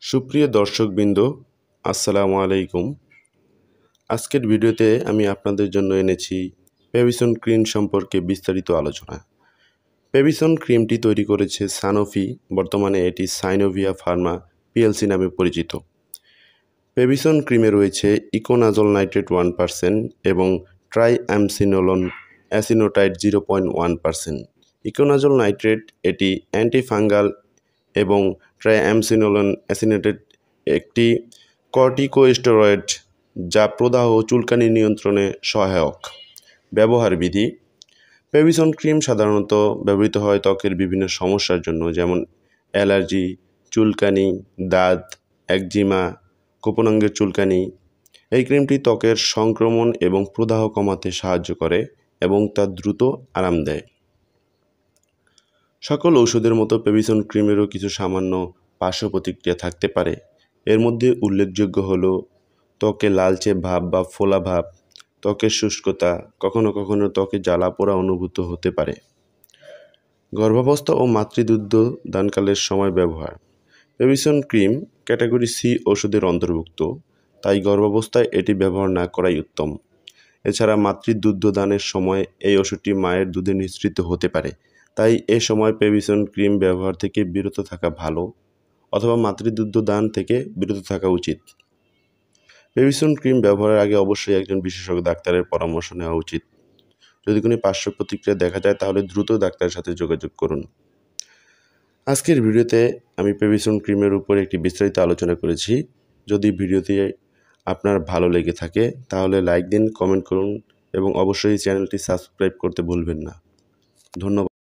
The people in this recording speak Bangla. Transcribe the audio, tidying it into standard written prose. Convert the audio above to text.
সুপ্রিয় দর্শকবৃন্দ, আসসালামু আলাইকুম। আজকের ভিডিওতে আমি আপনাদের জন্য এনেছি পেভিসন ক্রিম সম্পর্কে বিস্তারিত আলোচনা। পেভিসন ক্রিমটি তৈরি করেছে সানোফি, বর্তমানে এটি সাইনোভিয়া ফার্মা পিএলসি নামে পরিচিত। পেভিসন ক্রিমে রয়েছে ইকোনাজল নাইট্রেট 1% এবং ট্রাইঅ্যামসিনোলোন অ্যাসিনোটাইড 0.1%। ইকোনাজল নাইট্রেট এটি অ্যান্টিফাঙ্গাল এবং ট্রাইঅ্যামসিনোলোন অ্যাসিনেটেড একটি কর্টিকোস্টেরয়েড যা প্রদাহ ও চুলকানি নিয়ন্ত্রণে সহায়ক। ব্যবহার বিধি: পেভিসন ক্রিম সাধারণত ব্যবহৃত হয় ত্বকের বিভিন্ন সমস্যার জন্য, যেমন অ্যালার্জি, চুলকানি, দাঁত, একজিমা, গোপনাঙ্গের চুলকানি। এই ক্রিমটি ত্বকের সংক্রমণ এবং প্রদাহ কমাতে সাহায্য করে এবং তা দ্রুত আরাম দেয়। সকল ঔষধের মতো পেভিসন ক্রিমেরও কিছু সামান্য পার্শ্ব প্রতিক্রিয়া থাকতে পারে। এর মধ্যে উল্লেখযোগ্য হলো ত্বকে লালচে ভাব বা ফোলা ভাব, ত্বকের শুষ্কতা, কখনো কখনো ত্বকে জ্বালা পোড়া অনুভূত হতে পারে। গর্ভাবস্থা ও মাতৃদুগ্ধ দানকালের সময় ব্যবহার: পেভিসন ক্রিম ক্যাটাগরি সি ওষুধের অন্তর্ভুক্ত, তাই গর্ভাবস্থায় এটি ব্যবহার না করাই উত্তম। এছাড়া মাতৃদুগ্ধ দানের সময় এই ওষুধটি মায়ের দুধে নিঃসৃত হতে পারে, তাই এ সময় পেভিসন ক্রিম ব্যবহার থেকে বিরত থাকা ভালো, অথবা মাতৃদুগ্ধ দান থেকে বিরত থাকা উচিত। পেভিসন ক্রিম ব্যবহারের আগে অবশ্যই একজন বিশেষজ্ঞ ডাক্তারের পরামর্শ নেওয়া উচিত। যদি কোনো পার্শ্ব প্রতিক্রিয়া দেখা যায় তাহলে দ্রুত ডাক্তারের সাথে যোগাযোগ করুন। আজকের ভিডিওতে আমি পেভিসন ক্রিমের উপর একটি বিস্তারিত আলোচনা করেছি। যদি ভিডিওটি আপনার ভালো লেগে থাকে তাহলে লাইক দিন, কমেন্ট করুন এবং অবশ্যই চ্যানেলটি সাবস্ক্রাইব করতে ভুলবেন না। ধন্যবাদ।